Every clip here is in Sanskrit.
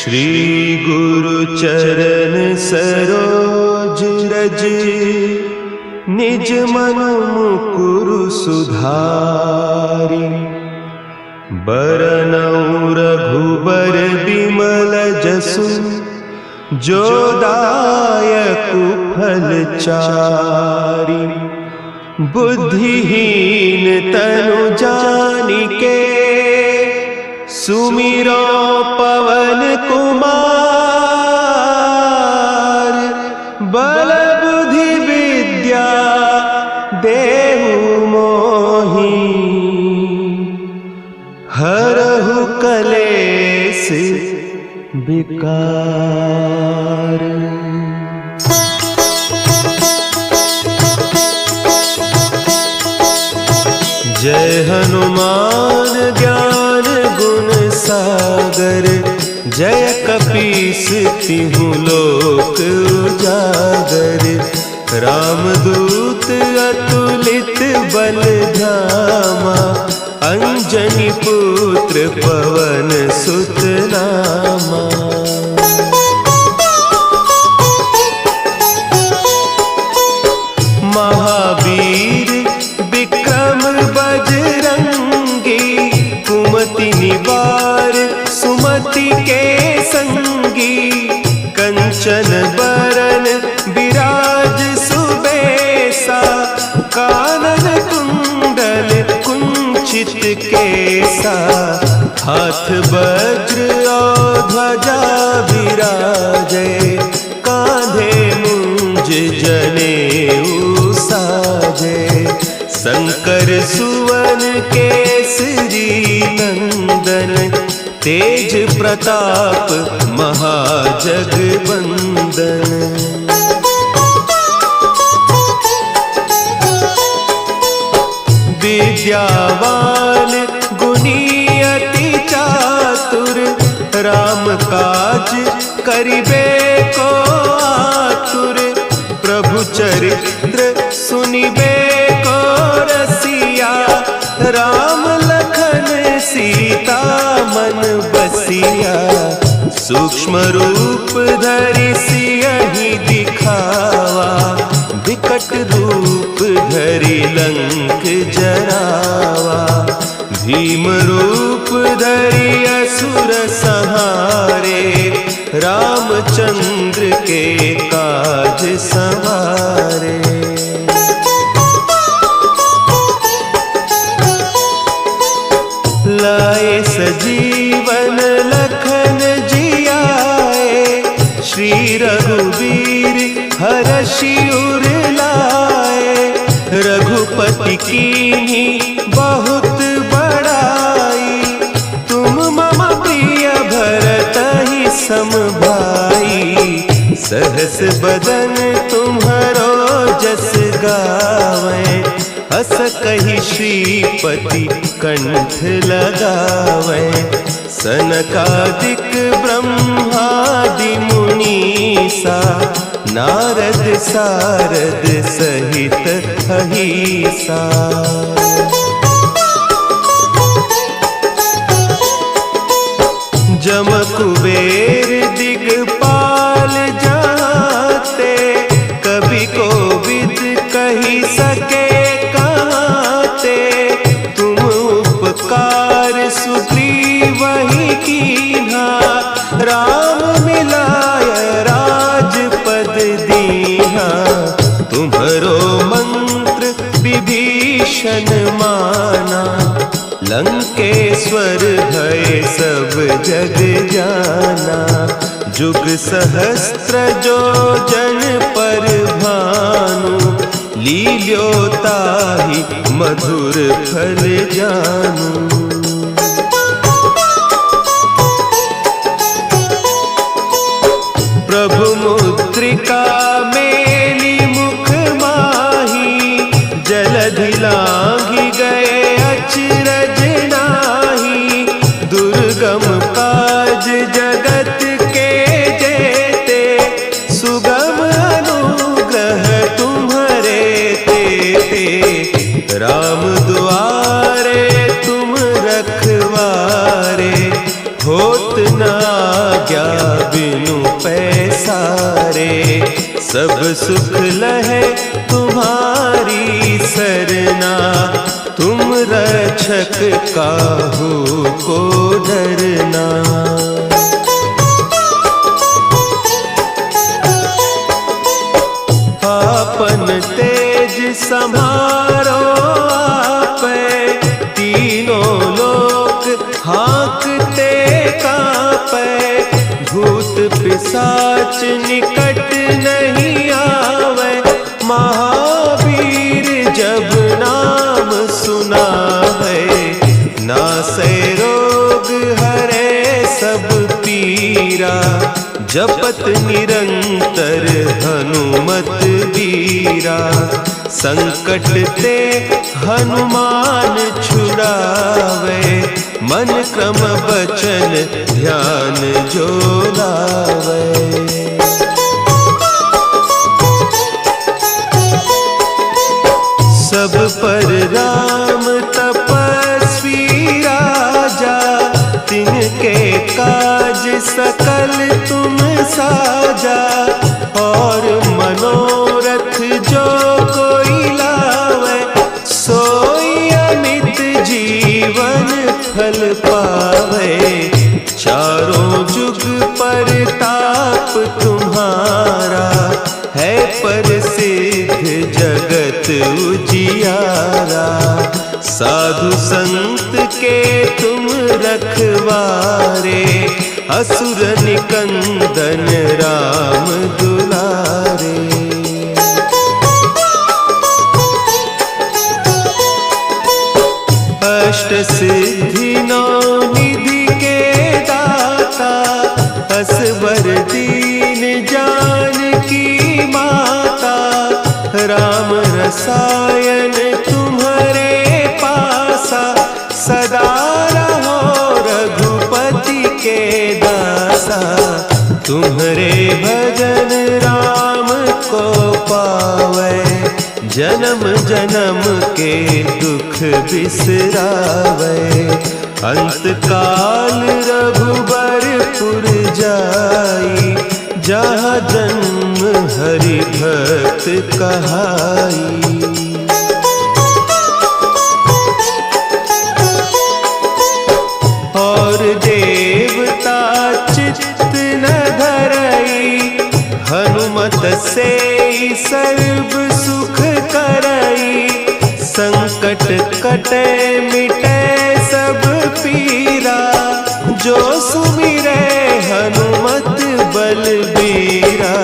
श्री गुरु चरण सरोज रज, निज मन मुकुरु सुधारि। बरनउँ रघुबर बिमल जसु, जो दायकु फल चारि। बुद्धिहीन तनु जानिके, सुमिरो पवन कुमार। बल बुद्धि विद्या देहु मोहि, हरहु कलेस विकार। जय हनुमान ज्ञान गुण सागर, जय कपीस तिहु लोक उजागर। रामदूत अतुलित बल धामा, अंजनी पुत्र पवन सुत नामा। महावीर विक्रम बजरंगी, कुमति निवार सुमति के संगी। कंचन बरन विराज सुबेसा, कानन कुंडल कुंचित केसा। हाथ वज्र और ध्वजा विराजे, कांधे मुंज जनेऊ साजे। शंकर सुवन केसरी नंदन, तेज प्रताप महाजगवंदन। विद्यावान गुणी अति चातुर, राम काज करिबे को आतुर। प्रभु चरित्र सुनिबे को रसिया, राम लखन सीता मन बसिया। सूक्ष्म रूप धरि सियहि दिखावा, विकट रूप धरि लंक जरावा। भीम रूप धरि असुर संहारे, रामचंद्र के काज सवारे। लाए सजीवन लखन जियाए, श्री रघुवीर हरषि उर लाए। रघुपति कीन्ही बहुत बड़ाई, तुम मम प्रिय भरतहि सम भाई। सहस बदन तुम्हरो जस गावें, हस कहि श्रीपति कंठ लगावें। सनकादिक ब्रह्मादि मुनीसा, नारद सारद सहित अहीसा। जम कुबेर दिगपाल जाते, कवि कोविद कहि सके कहते। तुम उपकार सुग्रीवहि कीन्हा, राम मिलाय राजपद दीन्हा। तुम्हरो मंत्र विभीषण माना, लंकेश्वर भय सब जग जाना। जुग सहस्त्र जो जन पर भानु, लील्योताहि मधुर फल जानू। प्रभु मुद्रिका मेली मुख माही, जलधि लांघि गए अचरज नाही। दुर्गम काज जगत के जेते, सुगम अनुग्रह तुम्हरे तेते। राम दुआरे तुम रखवारे, होत न क्या बिनु पैसारे, सब सुख लहे तुम्हारी सरना, तुम रक्षक काहू को डरना। आपन तेज संभारो आपे, तीनों लोक हाँकते कांपे, भूत पिशाच निकट नहीं आवे, महावीर जब नाम सुनावे, नासै रोग हरे सब पीरा, जपत निरंतर हनुमत बीरा, संकट ते हनुमान छुड़ावे, मन क्रम बचन ध्यान जो लावे। सब पर राम तपस्वी राजा, तिनके काज सकल तुम साजा, और मनोरथ जो कोई लावे, सोई अमित जीवन फल पावे, चारों जुग परताप तुम्हारा, है प्रसिद्ध जगत उजियारा, साधु संत के तुम रखवारे, असुर निकंदन राम दुलारे। अष्ट सिद्धि नौ निधि के दाता, असवर दीन जानकी माता, राम रसायन तुम्हारे पासा, सदा रहो रघुपति के दासा, तुम्हारे भजन राम को पावे, जन्म जन्म के दुख बिसरावे, अंत काल रघुबरपुर जाई, जहाँ जन्म हरि भक्त कहाई। और देवता चित्त न धरई, हनुमत से सर्व सुख करई, संकट कटे मिटे सब पीरा, जो सुमिरे हनुमत बलबीरा,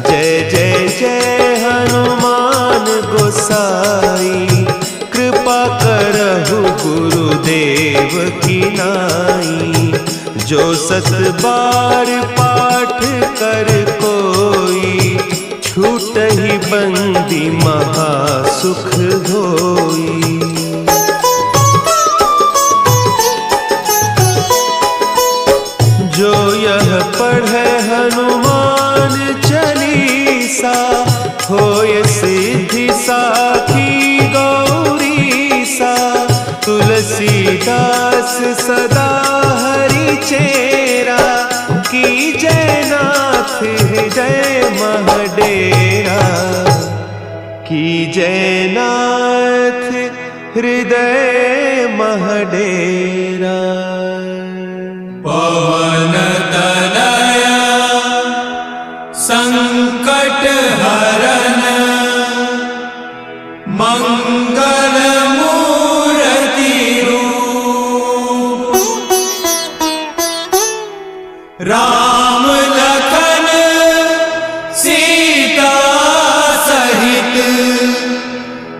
जय जय जय हनुमान गोसाई, कृपा करहु गुरुदेव की नाई, जो सत बार पाठ कर कोई, छूटहि बंदी महा सुख होई। जो यह पढ़े हनुमान चालीसा, होय सिद्धि साखी गौरीसा, तुलसीदास सदा हरि चेरा, की जय नाथ हृदय महडेरा, की जय नाथ हृदय महडेरा। पवन तनया संकट हरन, मंगल मूर्ति रूप, राम लखन सीता सहित,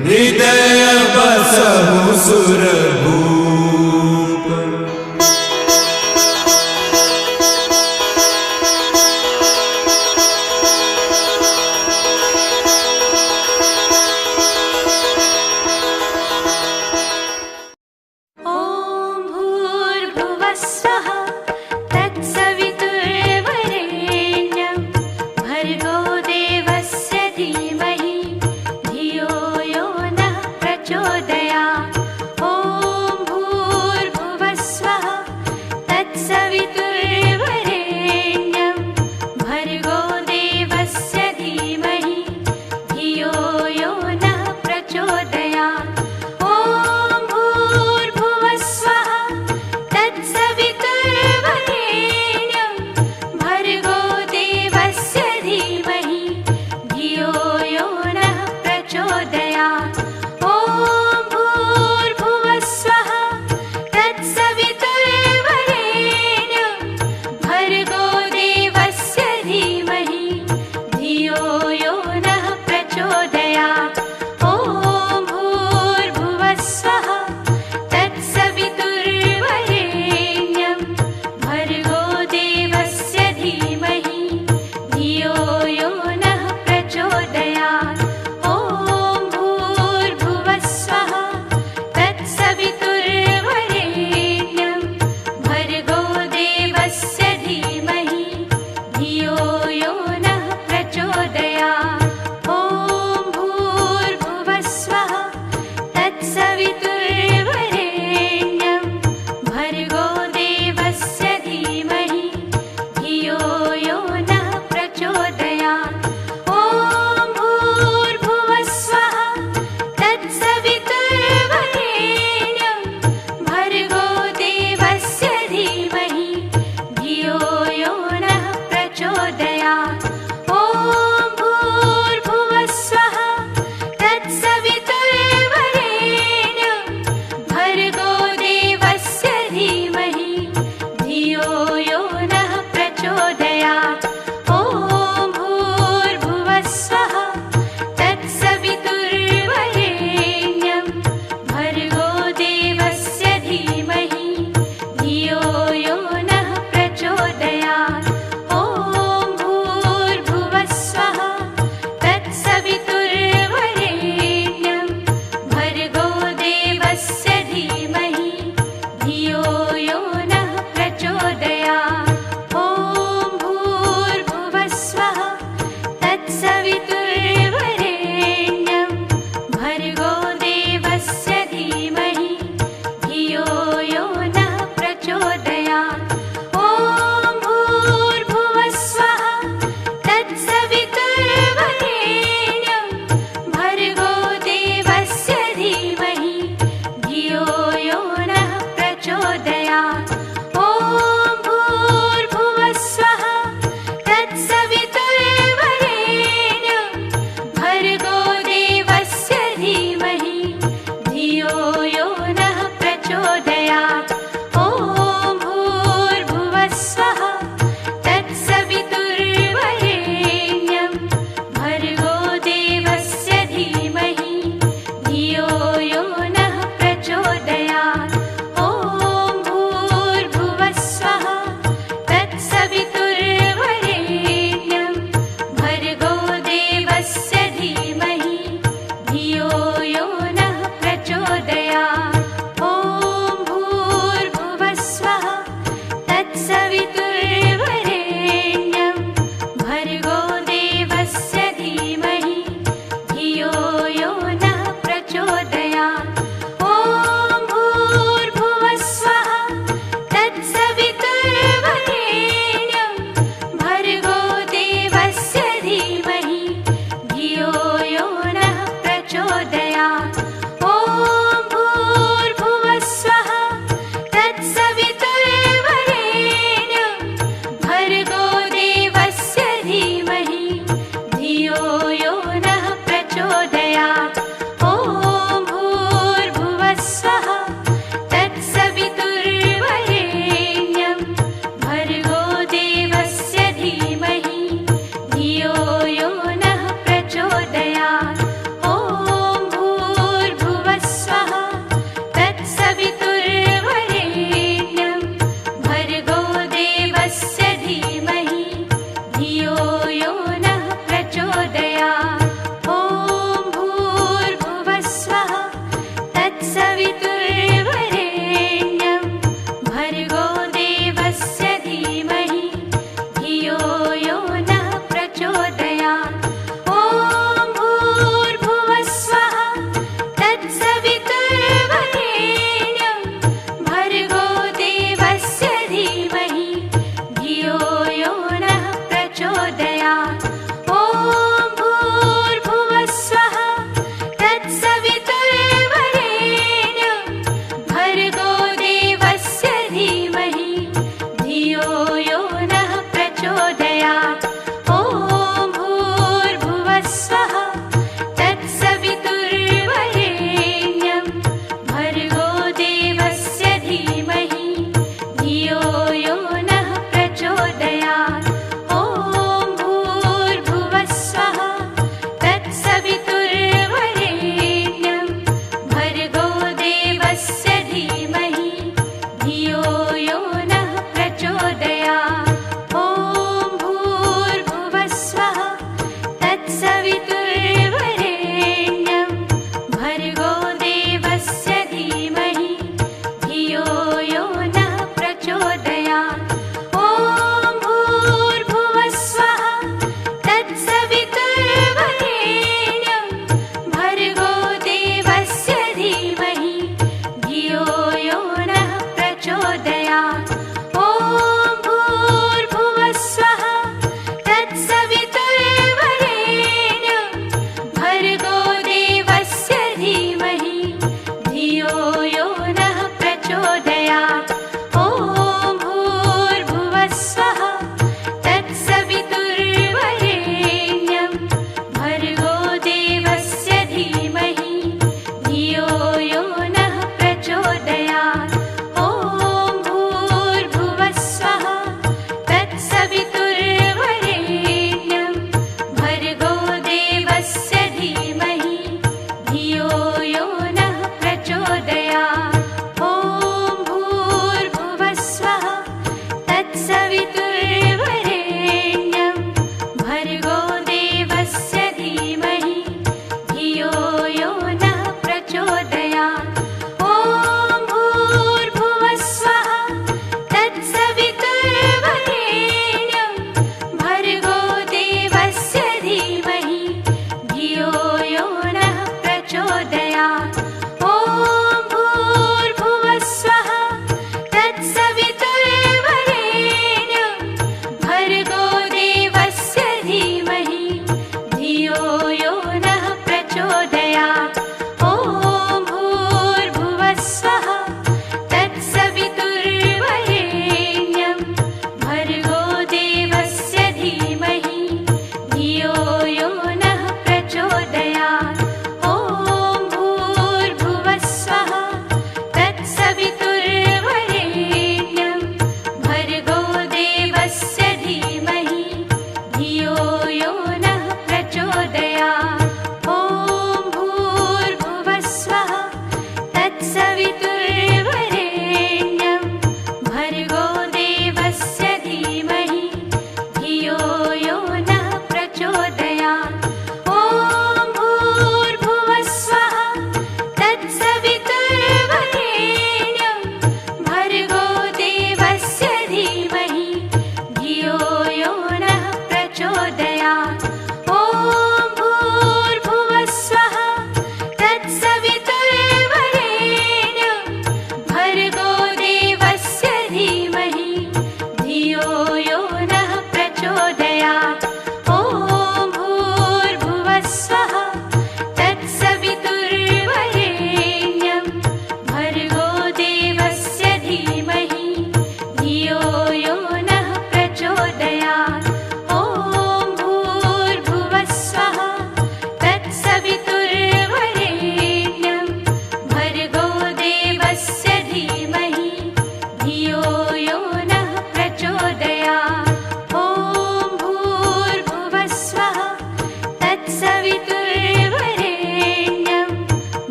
हृदय बसहु सुरभूप। ॐ भूर्भुवः स्वः तत्सवितुर्वरेण्यं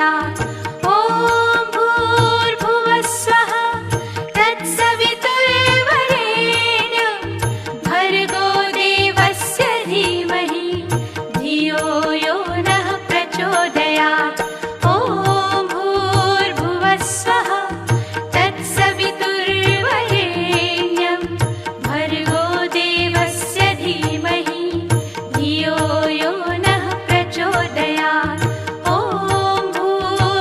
प्रचोदयात्। ॐ भूर्भुवः स्वः तत्सवितुर्वरेण्यं भर्गो देवस्य धीमहि धियो यो नः प्रचोदयात्। ॐ भूर्भुवः स्वः तत्सवितुर्वरेण्यं भर्गो देवस्य धीमहि धियो यो नः प्रचोदयात्। ॐ भूर्भुवः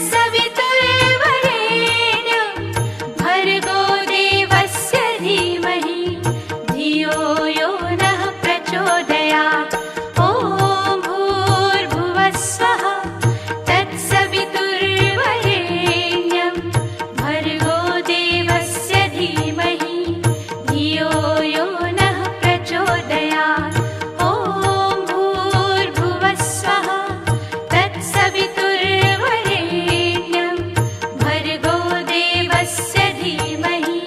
तत्सवितुर्वरेण्यं भर्गो देवस्य धीमहि धियो यो नः प्रचोदयात्। ॐ भूर्भुवः स्वः तत्सवितुर्वरेण्यं भर्गो देवस्य धीमहि धियो यो नः प्रचोदयात्। ॐ भूर्भुवः स्वः तत्सवितुर्वरेण्यं भर्गो देवस्य धीमहि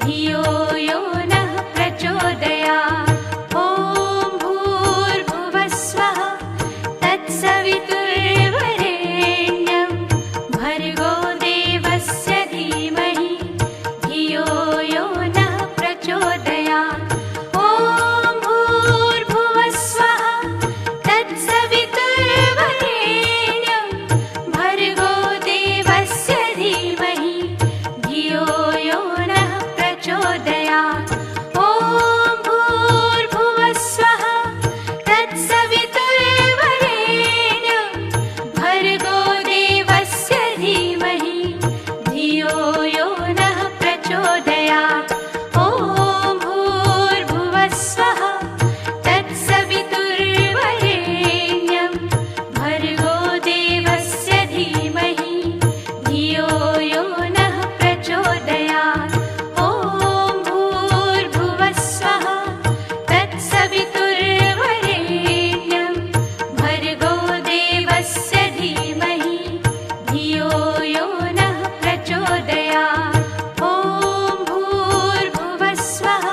धियो यो नः प्रचोदयात्। ॐ भूर्भुवः स्वः तत्सवितुर्वरेण्यं भर्गो देवस्य धीमहि धियो यो नः प्रचोदयात्। ॐ भूर्भुवः स्वः तत्सवितुर्वरेण्यं भर्गो देवस्य धीमहि धियो यो नः प्रचोदयात्। ॐ भूर्भुवः स्वः तत्सवितुर्वरेण्यं भर्गो देवस्य धीमहि धियो यो नः प्रचोदयात्। ॐ भूर्भुवः स्वः तत्सवितुर्वरेण्यं भर्गो देवस्य धीमहि धियो यो नः प्रचोदयात्। ॐ भूर्भुवः स्वः तत्सवितुर्वरेण्यं भर्गो देवस्य धीमहि धियो यो नः प्रचोदयात्। ॐ भूर्भुवः स्वः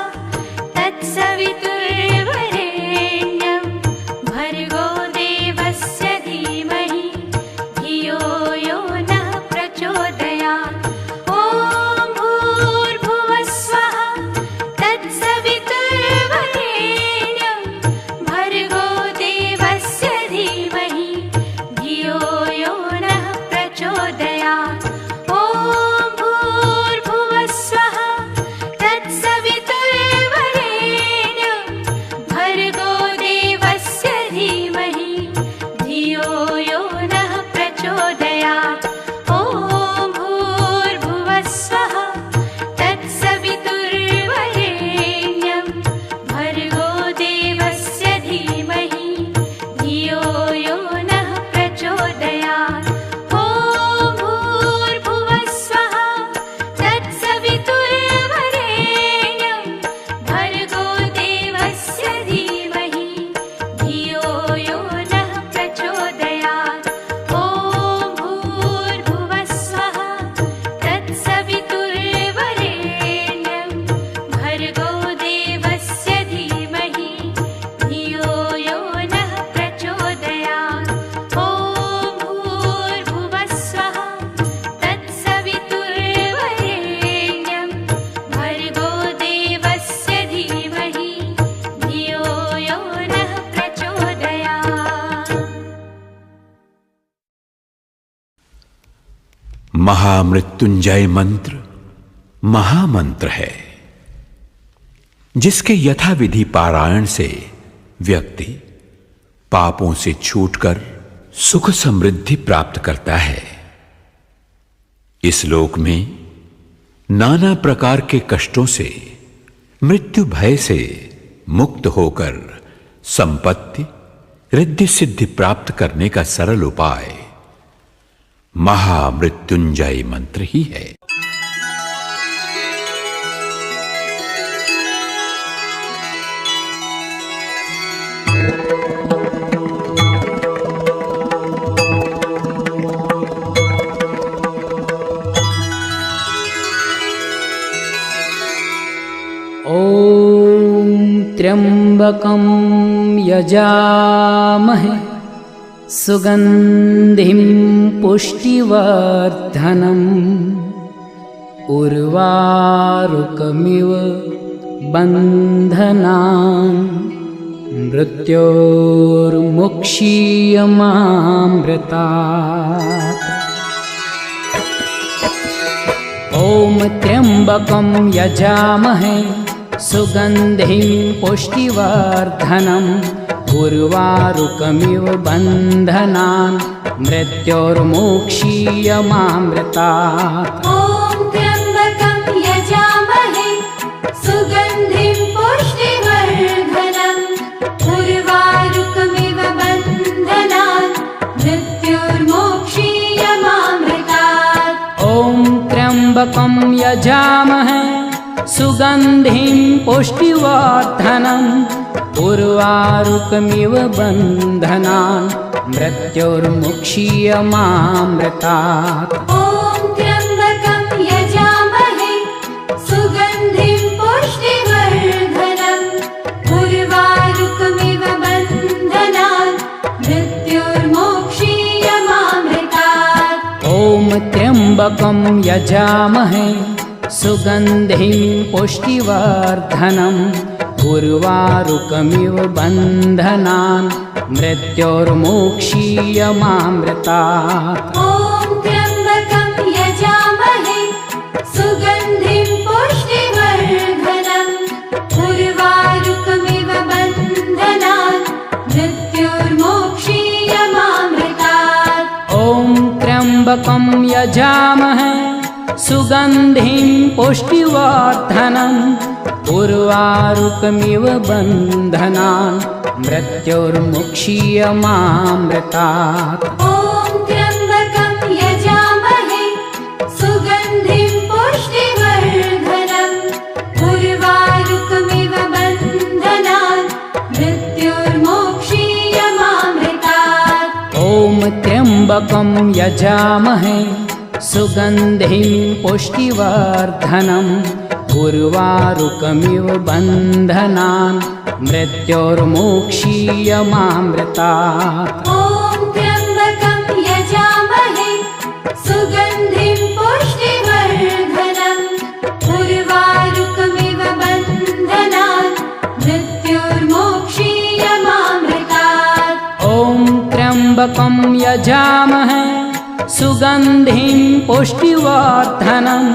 तत्सवितुर्वरेण्यं भर्गो देवस्य धीमहि धियो यो नः प्रचोदयात्। ॐ भूर्भुवः स्वः तत्सवितुर्वरेण्यं भर्गो देवस्य धीमहि धियो यो नः प्रचोदयात्। ॐ भूर्भुवः स्वः तत्सवितुर्वरेण्यं भर्गो देवस्य धीमहि धियो यो नः प्रचोदयात्। ॐ भूर्भुवः स्वः तत्सवितुर्वरेण्यं भर्गो देवस्य धीमहि धियो यो नः प्रचोदयात्। ॐ भूर्भुवः स्वः तत्सवितुर्वरेण्यं भर्गो देवस्य धीमहि धियो यो नः प्रचोदयात्। ॐ भूर्भुवः स्वः तत्सवितुर्वरेण्यं भर्गो देवस्य धीमहि धियो यो नः प्रचोदयात्। ॐ भूर्भुवः स्वः तत्सवितुर्वरेण्यं भर्गो देवस्य धीमहि धियो यो नः प्रचोदयात्। महामृत्युंजय मंत्र महामंत्र है, जिसके यथाविधि पारायण से व्यक्ति पापों से छूटकर सुख समृद्धि प्राप्त करता है। इस लोक में नाना प्रकार के कष्टों से, मृत्यु भय से मुक्त होकर संपत्ति रिद्धि सिद्धि प्राप्त करने का सरल उपाय महामृत्युंजय मंत्र ही है। ॐ त्र्यम्बकं यजामहे सुगन्धिं पुष्टिवर्धनम् उर्वारुकमिव बन्धनान् मृत्योर्मुक्षीयमामृतात्। ॐ त्र्यम्बकं यजामहे सुगन्धिं पुष्टिवर्धनम् उर्वारुकमिव बन्धनान् मृत्योर्मोक्षीयमामृतात्। ॐ त्र्यम्बकं यजामहे सुगन्धिं पुष्टिवर्धनम् उर्वारुकमिव बन्धनान् मृत्योर्मोक्षीयमामृतात्। ॐ त्र्यम्बकं यजामहे सुगन्धिं पुष्टिवर्धनम् उर्वारुकमिव बन्धनान् मृत्योर्मुक्षीयमामृतात्। ॐ त्र्यम्बकं यजामहे सुगन्धिं पुष्टिवर्धनम् उर्वारुकमिव बन्धनान् मृत्योर्मोक्षीयमामृतात्। ॐ त्र्यम्बकं यजामहे सुगन्धिं पुष्टिवर्धनम् उर्वारुकमिव बन्धनान् मृत्योर्मोक्षीयमामृतात्। ॐ त्र्यम्बकं यजामहे सुगन्धिं पुष्टिवर्धनम् उर्वारुकमिव बन्धनान् मृत्योर्मोक्षीयमामृतात्। ॐ त्र्यम्बकं यजामहे सुगन्धिं पुष्टिवर्धनम् उर्वारुकमिव बन्धनान् मृत्योर्मुक्षीयमामृतात्। ॐ त्र्यम्बकं यजामहे सुगन्धिं पुष्टिवर्धनम् उर्वारुकमिव बन्धनान् मृत्योर्मोक्षीयमामृतात्। ॐ त्र्यम्बकं यजामहे सुगन्धिं पुष्टिवर्धनम् उर्वारुकमिव बन्धनान् मृत्योर्मोक्षीयमामृतात्। ॐ त्र्यम्बकं यजामहे सुगन्धिं पुष्टिवर्धनम् उर्वारुकमिव बन्धनान् मृत्योर्मोक्षीयमामृतात्। ॐ त्र्यम्बकं यजामहे सुगन्धिं पुष्टिवर्धनम्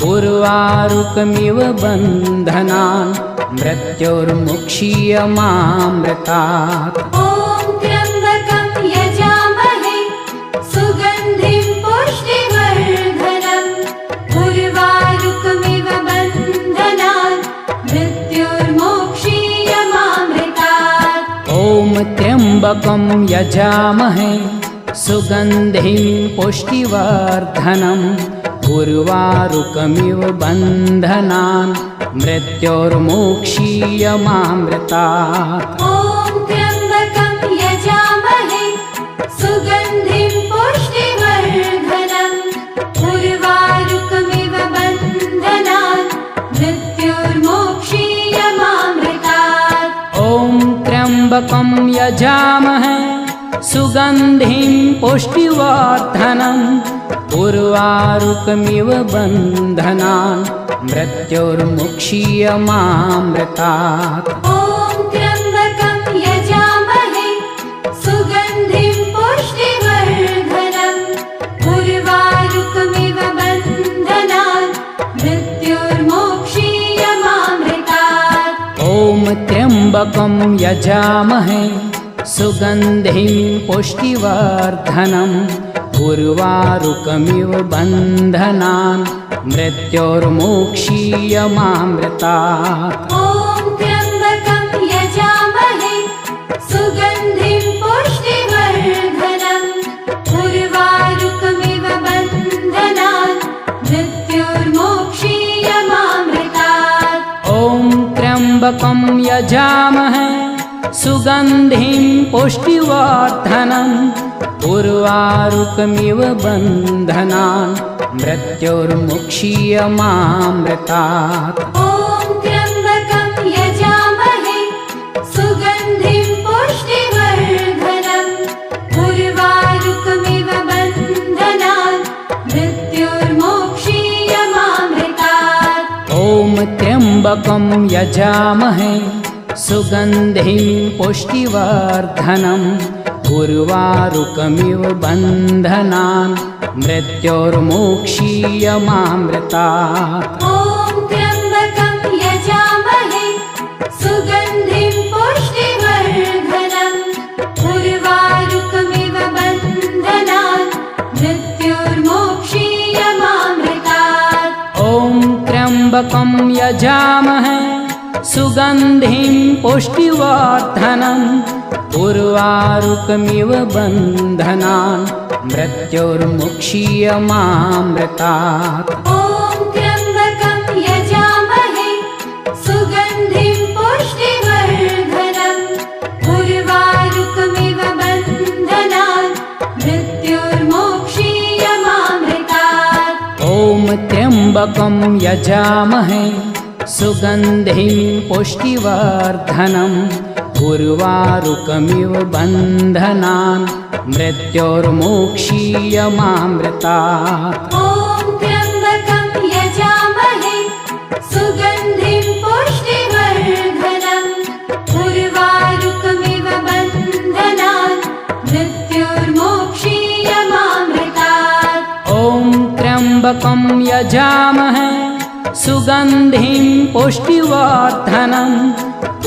उर्वारुकमिव बन्धनान् मृत्योर्मुक्षीयमामृतात्। ॐ त्र्यम्बकं यजामहे सुगन्धिं पुष्टिवर्धनम् उर्वारुकमिव बन्धनान् मृत्योर्मोक्षीयमामृतात्। ॐ त्र्यम्बकं यजामहे सुगन्धिं पुष्टिवर्धनम् उर्वारुकमिव बन्धनान् मृत्योर्मोक्षीयमामृतात्। ॐ त्र्यम्बकं यजामहे सुगन्धिं पुष्टिवर्धनम् उर्वारुकमिव बन्धनान् मृत्योर्मोक्षीयमामृतात्। ॐ त्र्यम्बकं यजामहे सुगन्धिं पुष्टिवर्धनम् उर्वारुकमिव बन्धनान् मृत्योर्मुक्षीयमामृतात्। ॐ त्र्यम्बकं यजामहे सुगन्धिं पुष्टिवर्धनम् उर्वारुकमिव बन्धनान् मृत्योर्मोक्षीयमामृतात्। ॐ त्र्यम्बकं यजामहे सुगन्धिं पुष्टिवर्धनम् उर्वारुकमिव बन्धनान् मृत्योर्मोक्षीयमामृतात्। ॐ त्र्यम्बकं यजामहे सुगन्धिं पुष्टिवर्धनम् उर्वारुकमिव बन्धनान् मृत्योर्मोक्षीयमामृतात्। ॐ त्र्यम्बकं यजामहे सुगन्धिं पुष्टिवर्धनम् उर्वारुकमिव बन्धनान् मृत्योर्मुक्षीयमामृतात्। ॐ त्र्यम्बकं यजामहे सुगन्धिं पुष्टिवर्धनम् उर्वारुकमिव बन्धनान् मृत्योर्मोक्षीयमामृतात्। ॐ त्र्यम्बकं यजामहे सुगन्धिं पुष्टिवर्धनम् उर्वारुकमिव बन्धनान् मृत्योर्मोक्षीयमामृतात्। ॐ त्र्यम्बकं यजामहे सुगन्धिं पुष्टिवर्धनम् त्र्यम्बकं यजामहे सुगन्धिं पुष्टिवर्धनम् उर्वारुकमिव बन्धनान् मृत्योर्मुक्षीयमामृतात्। ॐ त्र्यम्बकं यजामहे सुगन्धिं पुष्टिवर्धनम् उर्वारुकमिव बन्धनान् मृत्योर्मुक्षीयमामृतात्। ॐ त्र्यम्बकं यजामहे सुगन्धिं पुष्टिवर्धनम् उर्वारुकमिव बन्धनान् मृत्योर्मुक्षीयमामृतात्। ॐ त्र्यम्बकं यजामहे सुगन्धिं पुष्टिवर्धनम् उर्वारुकमिव बन्धनान् मृत्योर्मुक्षीयमामृतात्। ॐ त्र्यम्बकं यजामहे सुगन्धिं पुष्टिवर्धनम्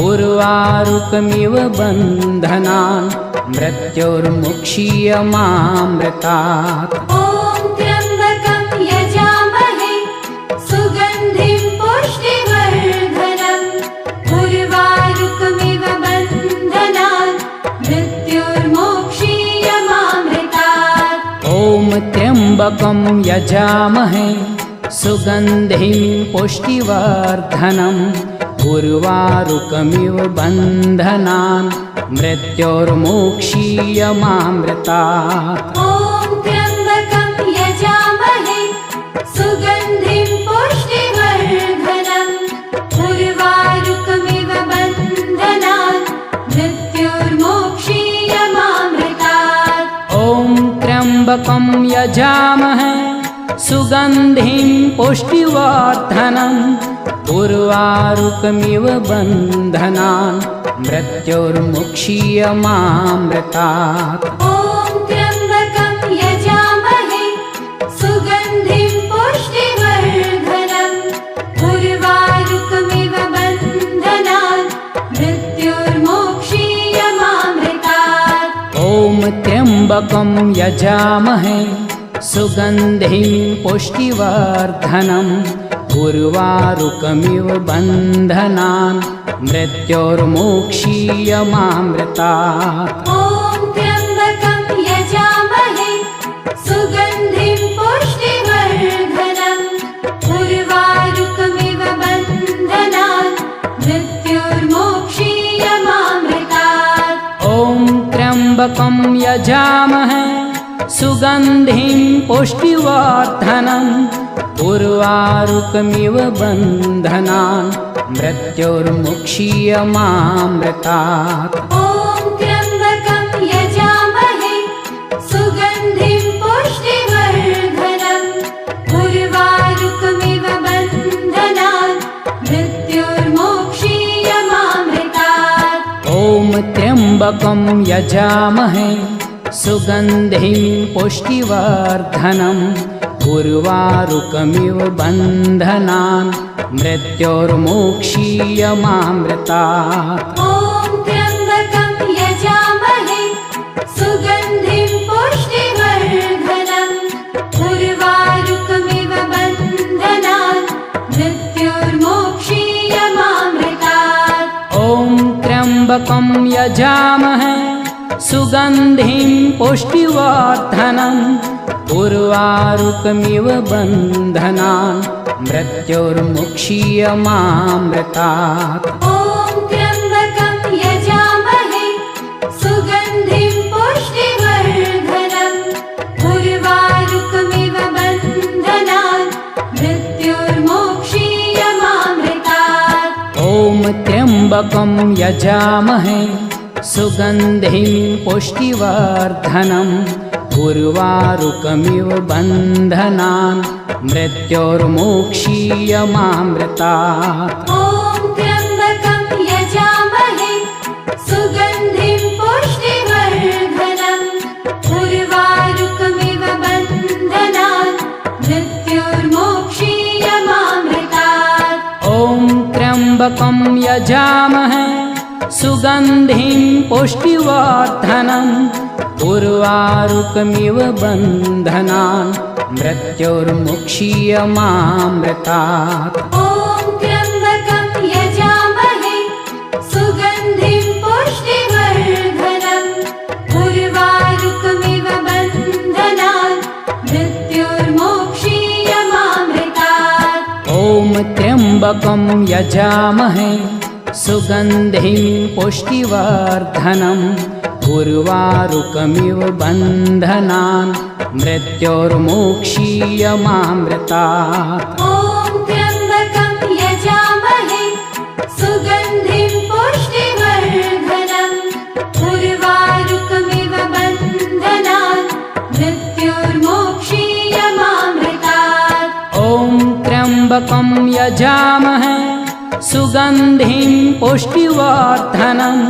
उर्वारुकमिव बन्धनान् मृत्योर्मुक्षीयमामृतात्। ॐ त्र्यम्बकं यजामहे सुगन्धिं पुष्टिवर्धनम् उर्वारुकमिव बन्धनान् मृत्योर्मुक्षीयमामृतात्। ॐ त्र्यम्बकं यजामहे सुगन्धिं पुष्टिवर्धनम् उर्वारुकमिव बन्धनान् मृत्योर्मुक्षीयमामृतात्। ॐ त्र्यम्बकं यजामहे सुगन्धिं पुष्टिवर्धनम् उर्वारुकमिव बन्धनान् मृत्योर्मुक्षीयमामृतात्। ॐ त्र्यम्बकं यजामहे सुगन्धिं पुष्टिवर्धनम् उर्वारुकमिव बन्धनान् मृत्योर्मुक्षीयमामृतात्। ॐ त्र्यम्बकं यजामहे सुगन्धिं पुष्टिवर्धनम् उर्वारुकमिव बन्धनान् मृत्योर्मुक्षीयमामृतात्। ॐ त्र्यम्बकं यजामहे सुगन्धिं पुष्टिवर्धनम् उर्वारुकमिव बन्धनान् मृत्योर्मुक्षीयमामृतात्। ॐ त्र्यम्बकं यजामहे सुगन्धिं पुष्टिवर्धनम् उर्वारुकमिव बन्धनान् मृत्योर्मुक्षीयमामृतात्। ॐ त्र्यम्बकं यजामहे सुगन्धिं पुष्टिवर्धनम् उर्वारुकमिव बन्धनान् मृत्योर्मुक्षीयमामृतात्। ॐ त्र्यम्बकं यजामहे सुगन्धिं पुष्टिवर्धनम् उर्वारुकमिव बन्धनान् मृत्योर्मुक्षीयमामृतात्। ॐ त्र्यम्बकं यजामहे सुगन्धिं पुष्टिवर्धनम् उर्वारुकमिव बन्धनान् मृत्योर्मुक्षीयमामृतात्। ॐ त्र्यम्बकं यजामहे सुगन्धिं पुष्टिवर्धनम् उर्वारुकमिव बन्धनान् मृत्योर्मुक्षीयमामृतात्। ॐ त्र्यम्बकं यजामहे सुगन्धिं पुष्टिवर्धनम् उर्वारुकमिव बन्धनान् मृत्योर्मुक्षीयमामृतात्। ॐ त्र्यम्बकं यजामहे सुगन्धिं पुष्टिवर्धनम् उर्वारुकमिव बन्धनान् मृत्योर्मुक्षीयमामृतात्। ॐ त्र्यम्बकं यजामहे सुगन्धिं पुष्टिवर्धनम् उर्वारुकमिव बन्धनान् मृत्योर्मुक्षीयमामृतात्। ॐ त्र्यम्बकं यजामहे सुगन्धिं पुष्टिवर्धनम् उर्वारुकमिव बन्धनान् मृत्योर्मुक्षीयमामृतात्। ॐ त्र्यम्बकं यजामहे सुगन्धिं पुष्टिवर्धनम् उर्वारुकमिव बन्धनान् मृत्योर्मुक्षीयमामृतात्। ॐ त्र्यम्बकं यजामहे सुगन्धिं पुष्टिवर्धनम् उर्वारुकमिव बन्धनान् मृत्योर्मोक्षीयमामृतात्। ॐ त्र्यम्बकं यजामहे सुगन्धिं पुष्टिवर्धनम् उर्वारुकमिव बन्धनान् मृत्योर्मोक्षीयमामृतात्। ॐ त्र्यम्बकं यजामहे सुगन्धिं पुष्टिवर्धनम्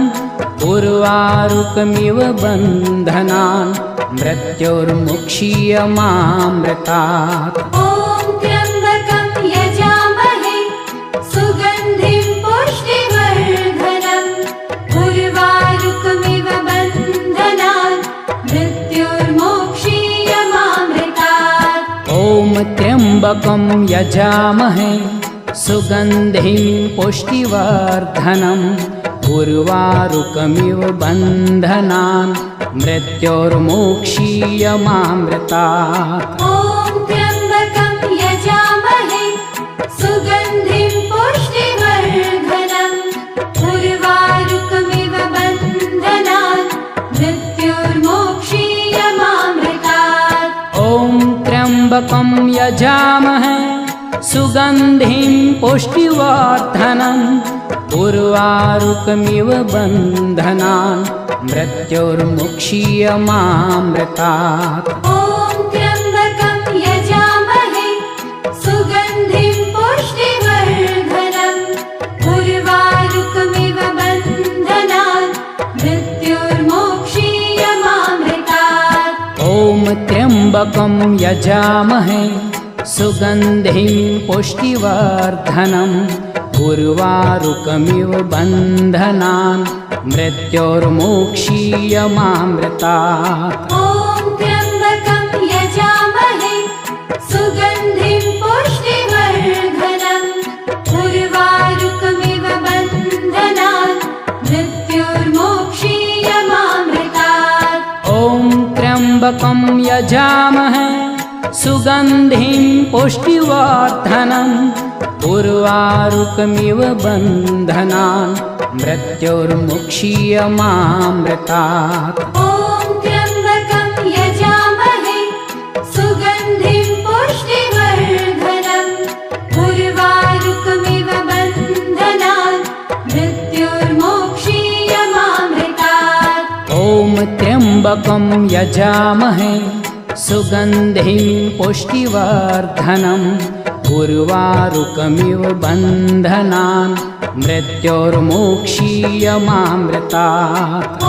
उर्वारुकमिव बन्धनान् मृत्योर्मुक्षीयमामृतात्। ॐ त्र्यम्बकं यजामहे सुगन्धिं पुष्टिवर्धनम् उर्वारुकमिव बन्धनान् मृत्योर्मोक्षीयमामृतात्। ॐ त्र्यम्बकं यजामहे सुगन्धिं पुष्टिवर्धनम् उर्वारुकमिव बन्धनान् मृत्योर्मोक्षीयमामृतात्। ॐ त्र्यम्बकं यजामहे सुगन्धिं पुष्टिवर्धनम् उर्वारुकमिव बन्धनान् मृत्योर्मोक्षीयमामृतात्। ॐ त्र्यम्बकं यजामहे सुगन्धिं पुष्टिवर्धनम् उर्वारुकमिव बन्धनान् मृत्योर्मुक्षीयमामृतात्। ॐ त्र्यम्बकं यजामहे सुगन्धिं पुष्टिवर्धनम् उर्वारुकमिव बन्धनान् मृत्योर्मोक्षीयमामृतात्। ॐ त्र्यम्बकं यजामहे सुगन्धिं पुष्टिवर्धनम् उर्वारुकमिव बन्धनान् मृत्योर्मोक्षीयमामृतात्। ॐ त्र्यम्बकं यजामहे सुगन्धिं पुष्टिवर्धनम् उर्वारुकमिव बन्धनान् मृत्योर्मोक्षीयमामृतात्। ॐ त्र्यम्बकं यजामहे सुगन्धिं पुष्टिवर्धनम् उर्वारुकमिव बन्धनान् मृत्योर्मुक्षीयमामृतात्। ॐ त्र्यम्बकं यजामहे सुगन्धिं पुष्टिवर्धनम् उर्वारुकमिव बन्धनान् मृत्योर्मोक्षीयमामृतात्। ॐ त्र्यम्बकं यजामहे सुगन्धिं पुष्टिवर्धनम् उर्वारुकमिव बन्धनान् मृत्योर्मोक्षीयमामृतात्।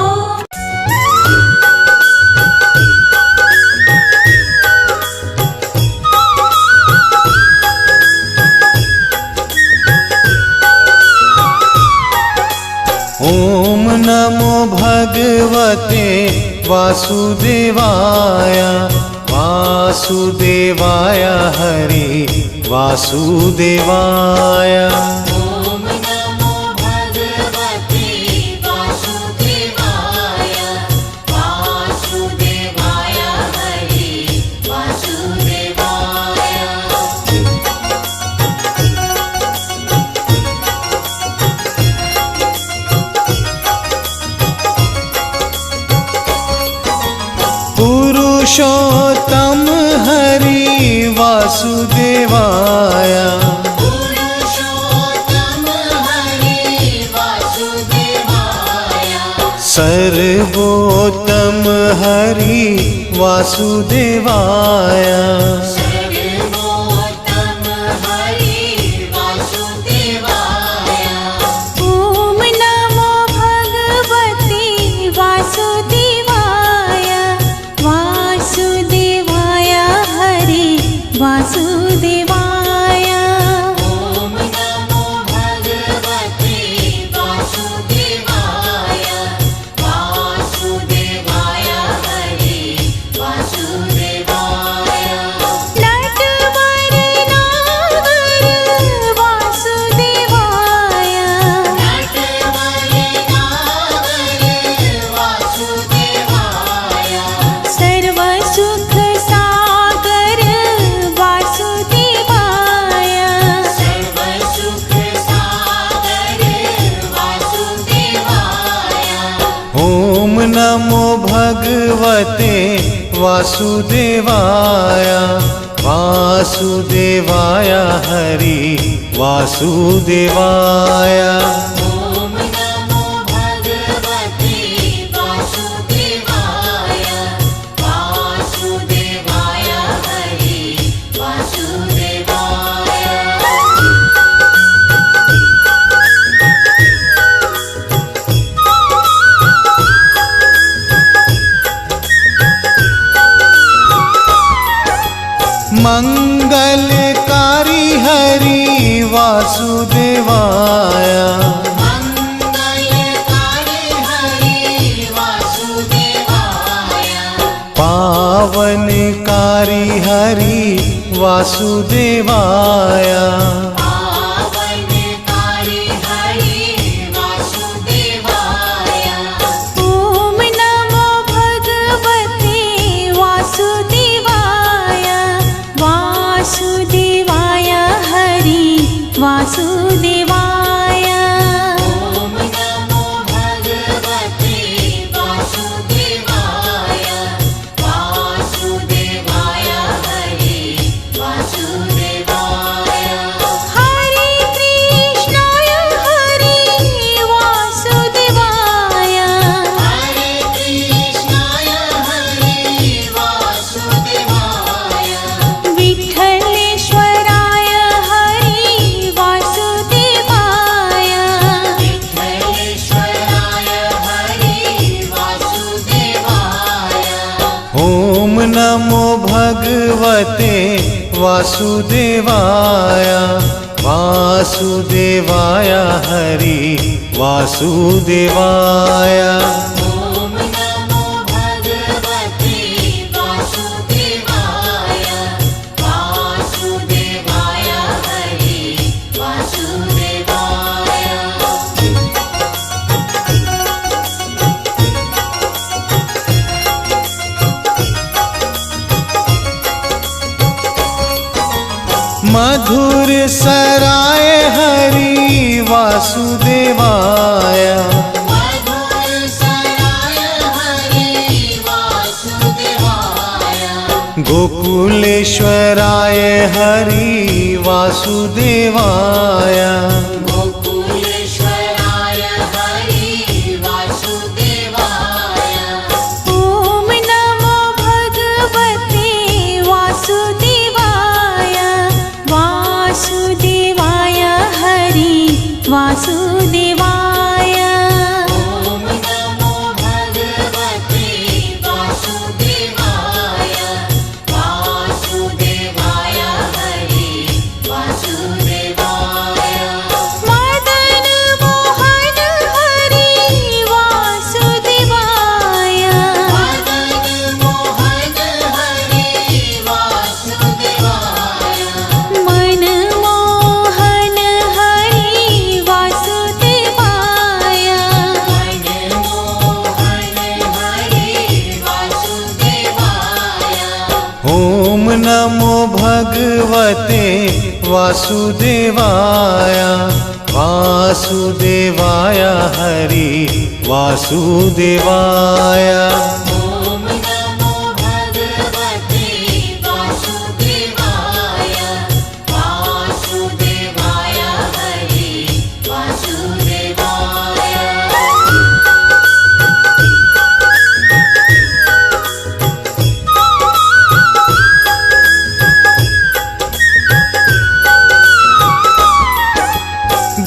ॐ नमो भगवते वासुदेवाय वासुदेवाय हरि वासुदेवाय। ॐ नमो भगवते वासुदेवाय वासुदेवाय हरि वासुदेवाय। पुरुषोत्तम हरि वासुदेवाय पुरुषोत्तम हरि वासुदेवाय। सर्वोत्तम हरि वासुदेवाय। सर्वोत्तम हरि वासुदेवाय। ॐ नमो भगवते वासुदेवाय वासुदेवाय हरि वासुदेवाय। ॐ नमो भगवते वासुदेवाय वासुदेवाय हरि वासुदेवाय। नटवर नागर वासुदेवाय नटवर नागर वासुदेवाय। सर्वसुख सागर वासुदेवाय वासुदेवाय वासुदेवाय हरि वासुदेवाय। ॐ नमो भगवते वासुदेवाय वासुदेवाय हरि वासुदेवाय। मंगलकारी हरि वासुदेवाय मंगलकारी हरि वासुदेवाय। पावनकारी हरि वासुदेवाय। पावनकारी हरि वासुदेवाय। ॐ नमो भगवते वासुदेवाय वासुदेवाय हरि वासुदेवाय। ॐ नमो भगवते वासुदेवाय वासुदेवाय हरि वासुदेवाय। हरे कृष्णाय हरि वासुदेवाय हरे कृष्णाय हरि वासुदेवाय। विठ्ठलेश्वराय हरि वासुदेवाय विठ्ठलेश्वराय हरि वासुदेवाय। ॐ नमो भगवते वासुदेवाय वासुदेवाय हरि वासुदेवाय। ॐ नमो भगवते वासुदेवाय वासुदेवाय हरि वासुदेवाय। मधुर सराय हरि वासुदेवाय मधुर सराय हरि वासुदेवाय। गोकुलेश्वराय हरि वासुदेवाय। गोकुलेश्वराय हरि वासुदेवाय। ॐ नमो भगवते वासुदेवाय वासुदेवाय हरि वासुदेवाय। ॐ नमो भगवते वासुदेवाय वासुदेवाय हरि वासुदेवाय। मदन मोहन हरि वासुदेवाय मदन मोहन हरि वासुदेवाय। मनमोहन हरि वासुदेवाय मनमोहन हरि वासुदेवाय। ॐ नमो भगवते वासुदेवाय वासुदेवाय हरि वासुदेवाय। ॐ नमो भगवते वासुदेवाय वासुदेवाय हरि वासुदेवाय।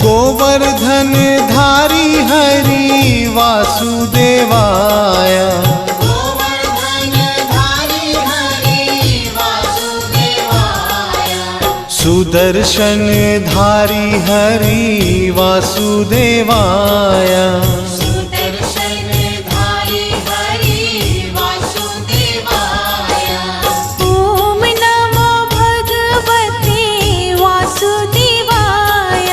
गोवर्धन धारी हरि वासुदेवाय गोवर्धन धारी हरि वासुदेवाय। सुदर्शन धारी हरि वासुदेवाय। सुदर्शन धारी हरि वासुदेवाय। ॐ नमो भगवते वासुदेवाय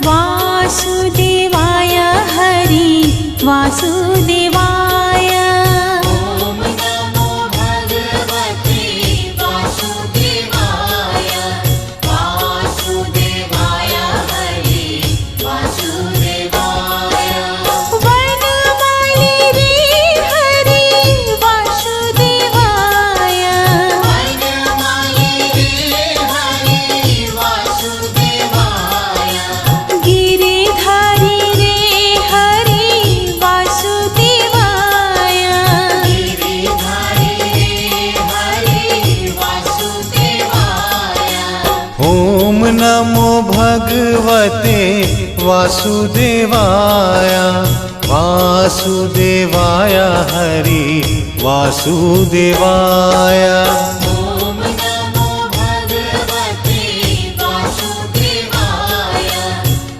वासुदेवाय हरि वासुदेवाय। ॐ नमो भगवते वासुदेवाय वासुदेवाय हरि वासुदेवाय। नमो भगवते वासुदेवाय वासुदेवाय हरि वासुदेवाय। ॐ नमो भगवते वासुदेवाय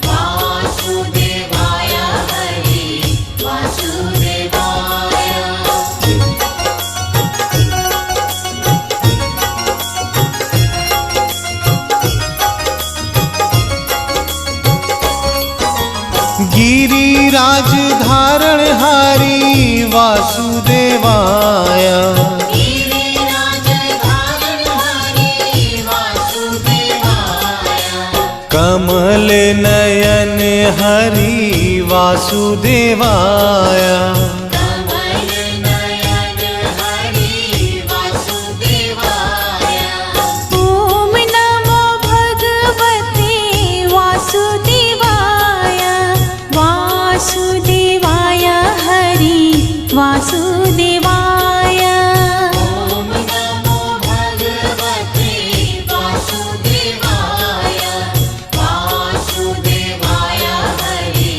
वासुदेवाय हरि वासुदेवाय। गिरिराज धारण हारी वासुदेवाय गिरिराज धारण हरि वासुदेवाय। कमल नयन हरि वासुदेवाय कमल नयन हरि वासुदेवाय। ॐ नमो भगवते वासुदेवाय वासुदेवाय हरि वासुदेवाय। ॐ नमो भगवते वासुदेवाय वासुदेवाय हरि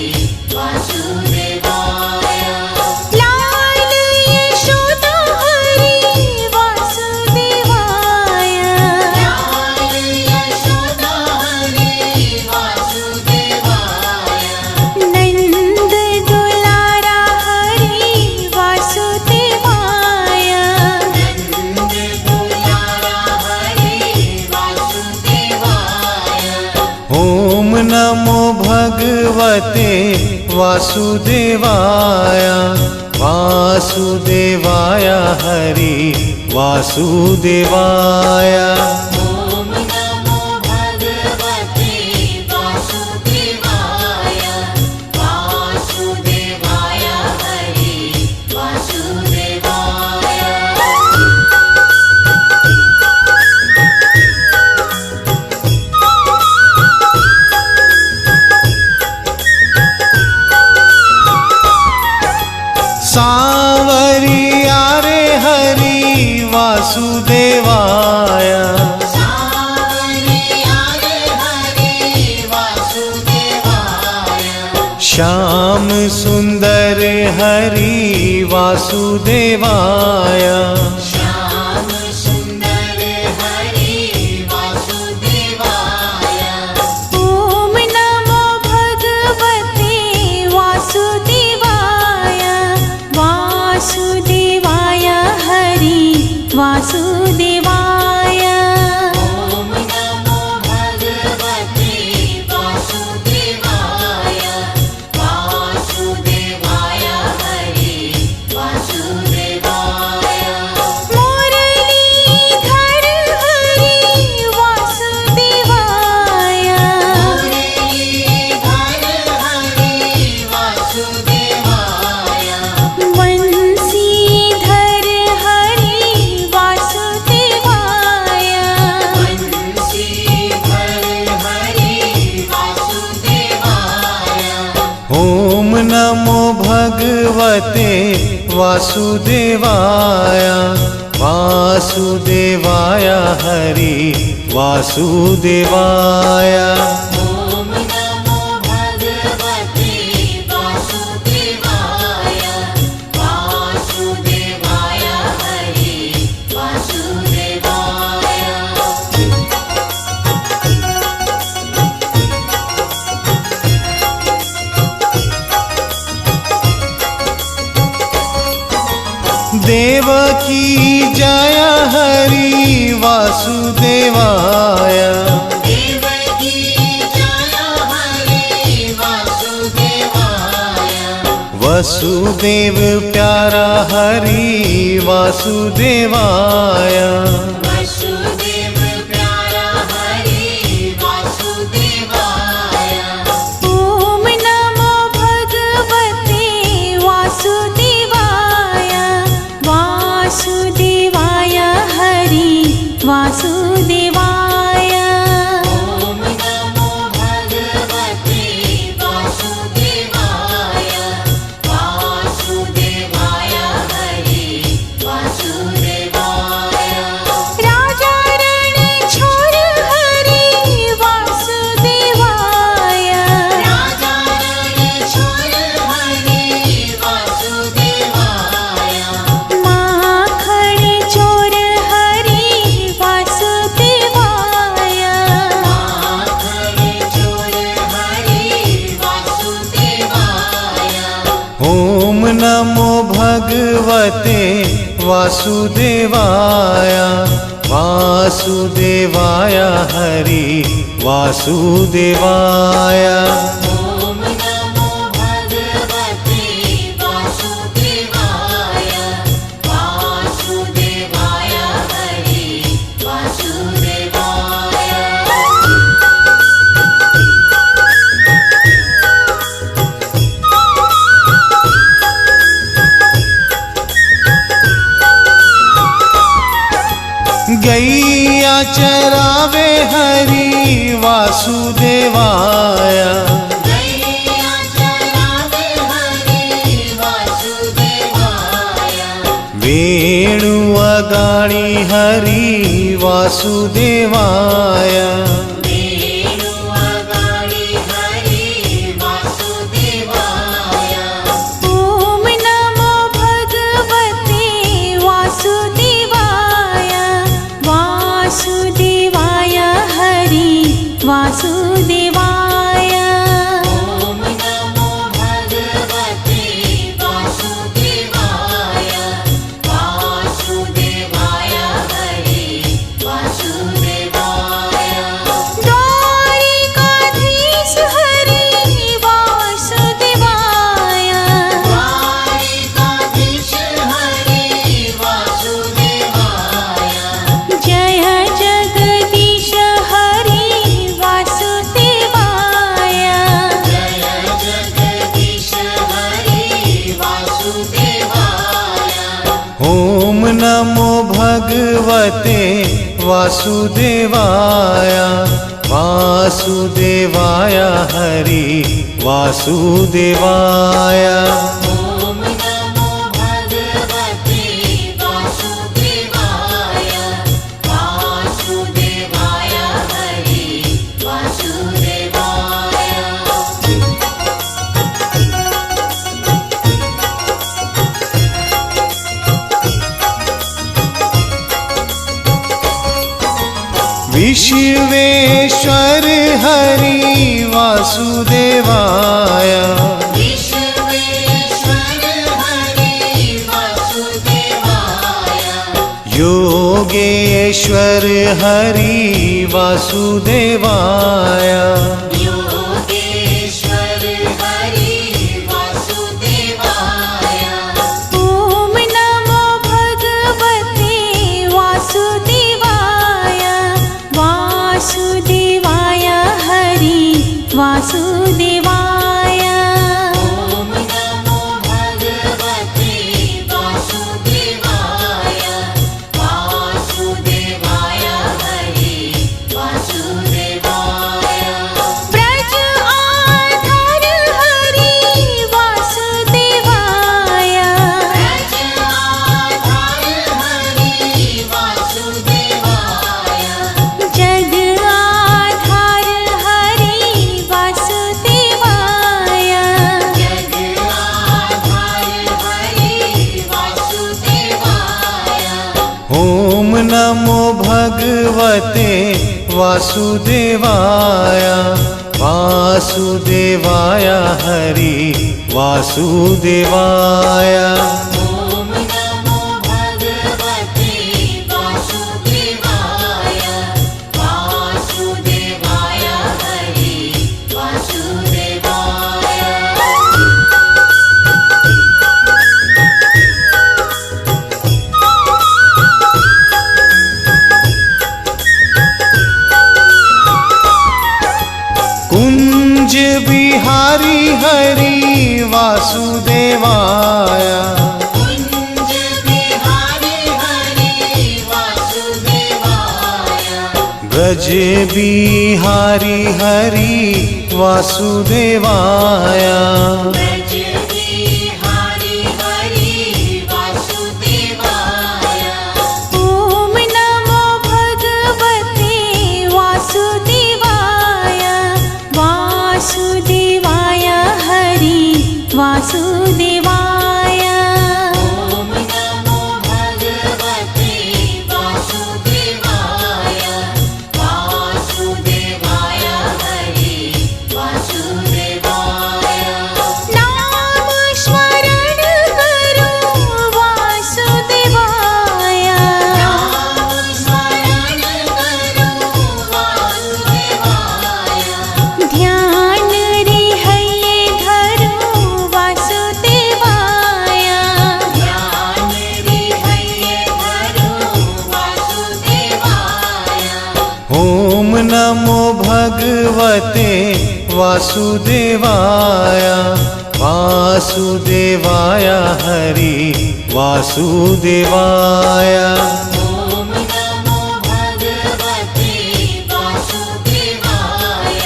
वासुदेवाय। लाल यशोदा हरि वासुदेवाय लाल यशोदा हरि वासुदेवाय। नंद दुलारा हरि वासुदेवाय नंद दुलारा हरि वासुदेवाय। ओम नमो भगवते वासुदेवाय वासुदेवाय हरि वासुदेवाय। ॐ नमो भगवते वासुदेवाय वासुदेवाय हरि वासुदेवाय। सांवरिया रे हरि वासुदेवाय सांवरिया रे हरि वासुदेवाय। श्याम सुंदर हरि वासुदेवाय श्याम सुंदर हरि वासुदेवाय। ॐ नमो भगवते वासुदेवाय वासुदेवाय हरि वासुदेवाय। ॐ नमो भगवते वासुदेवाय वासुदेवाय हरि वासुदेवाय। मुरलीधर हरि वासुदेवाय मुरलीधर हरि वासुदेवाय। बंसीधर हरि वासुदेवाय बंसीधर हरि वासुदेवाय। ओम नमो भगवते वासुदेवाय वासुदेवाय हरि वासुदेवाय। ॐ नमो भगवते वासुदेवाय वासुदेवाय हरि वासुदेवाय। देवकी जय हरि वासुदेवाय देवकी जय हरि वासुदेवाय। वसुदेव प्यारा हरि वासुदेवाय वसुदेव प्यारा हरि वासुदेवाय। ॐ नमो भगवते वासुदेवाय वासुदेवाय हरि वासुदेवाय। ॐ नमो भगवते वासुदेवाय वासुदेवाय हरि वासुदेवाय। भगवते वासुदेवाय वासुदेवाय हरि वासुदेवाय। ॐ नमो भगवते वासुदेवाय वासुदेवाय हरि वासुदेवाय। गैया चरावे हरि वासुदेवाय गैया चरावे हरि वासुदेवाय। वेणु अगाणी हरि वासुदेवाय वेणु अगाणी हरि वासुदेवाय। ॐ नमो भगवते वासुदेवाय वासुदेवाय हरि वासुदेवाय। ॐ नमो भगवते वासुदेवाय वासुदेवाय हरि वासुदेवाय। द्वारिकाधीश हरि वासुदेवाय द्वारिकाधीश हरि वासुदेवाय। जय जगदीश हरि वासुदेवाय। जय जगदीश हरि वासुदेवाय। ॐ नमो भगवते वासुदेवाय वासुदेवाय हरि वासुदेवाय। ॐ नमो भगवते वासुदेवाय वासुदेवाय हरि वासुदेवाय। विश्वेश्वर हरि वासुदेवाय विश्वेश्वर हरि वासुदेवाय। योगेश्वर हरि वासुदेवाय योगेश्वर हरि वासुदेवाय। ॐ नमो भगवते वासुदेवाय वासुदेवाय हरि वासुदेवाय। ॐ नमो भगवते वासुदेवाय वासुदेवाय हरि वासुदेवाय। ब्रज आधार हरि वासुदेवाय ब्रज आधार हरि वासुदेवाय। जग आधार हरि वासुदेवाय। जग आधार हरि वासुदेवाय। ॐ नमो भगवते वासुदेवाय वासुदेवाय हरि वासुदेवाय। ॐ नमो भगवते वासुदेवाय वासुदेवाय हरि वासुदेवाय। कुंज बिहारी हरि वासुदेवाय कुंज बिहारी हरि वासुदेवाय। ब्रज बिहारी हरि वासुदेवाय ब्रज बिहारी हरि वासुदेवाय। ॐ नमो भगवते वासुदेवाय वासुदेवाय हरि वासुदेवाय। ॐ नमो भगवते वासुदेवाय वासुदेवाय हरि वासुदेवाय। नमो भगवते वासुदेवाय वासुदेवाय हरि वासुदेवाय। ॐ नमो भगवते वासुदेवाय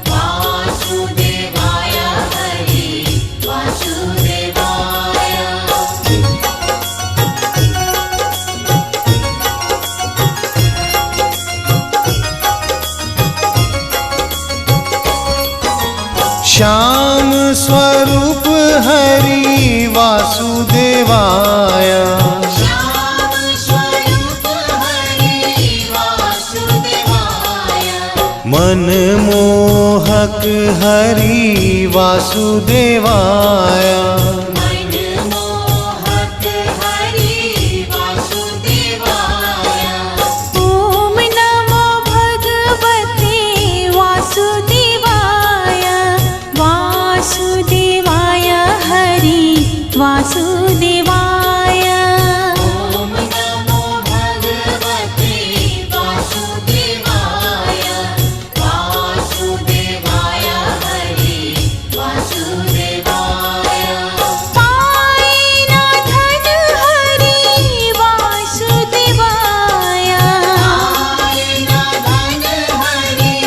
वासुदेवाय हरि वासुदेवाय। श्याम स्वरूप हरि वासुदेवाय श्याम स्वरूप हरि वासुदेवाय। मनमोहक हरि वासुदेवाय मनमोहक हरि वासुदेवाय। ॐ नमो भगवते वासुदेवाय वासुदेवाय हरि वासुदेवाय। ॐ नमो भगवते वासुदेवाय वासुदेवाय हरि वासुदेवाय। पायेन धन हरि वासुदेवाय आयन धन हरि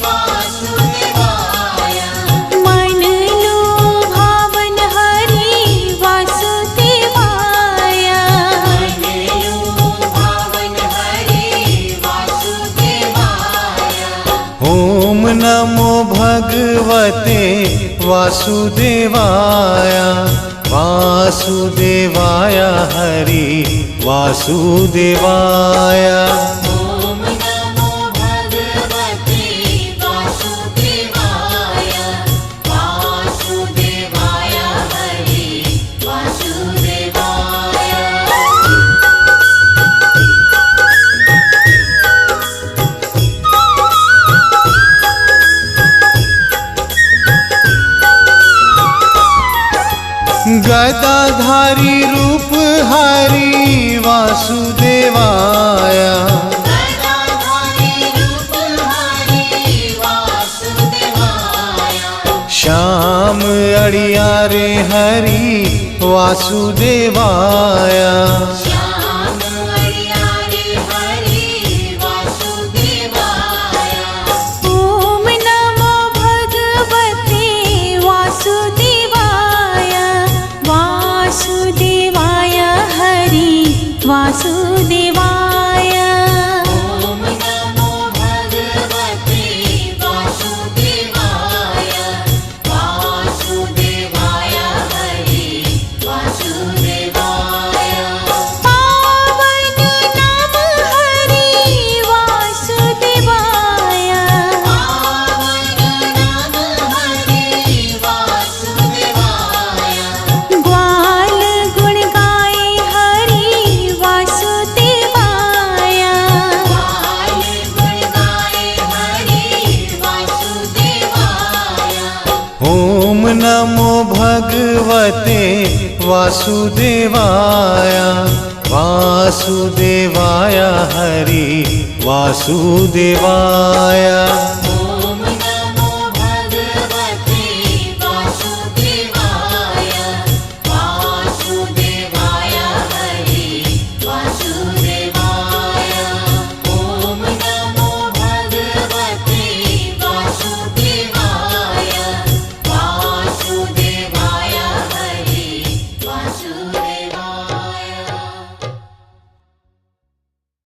वासुदेवाय। मन लोभावन हरि वासुदेवाय मनलो भावन हरि वासुदेवाय। ॐ नमो भगवते वासुदेवाय वासुदेवाय हरि वासुदेवाय। ॐ नमो भगवते वासुदेवाय वासुदेवाय हरि वासुदेवाय। ॐ नमो भगवते वासुदेवाय वासुदेवाय हरि वासुदेवाय। गदाधारी रूप हरि वासुदेवाय गदाधारी रूप हरि वासुदेवाय। श्याम अड़ियारे हरि वासुदेवाय श्याम अड़ियारे हरि वासुदेवाय। ॐ नमो भगवते वासुदेवाय वासुदेवाय हरि वासुदेवाय। ॐ नमो भगवते वासुदेवाय वासुदेवाय हरि वासुदेवाय। पावन नाम हरि वासुदेवाय पावन नाम हरि वासुदेवाय। ग्वाल गुण गाए हरि वासुदेवाय ग्वाल गुण गाए हरि वासुदेवाय। ॐ नमो भगवते वासुदेवाय वासुदेवाय हरि वासुदेवाय।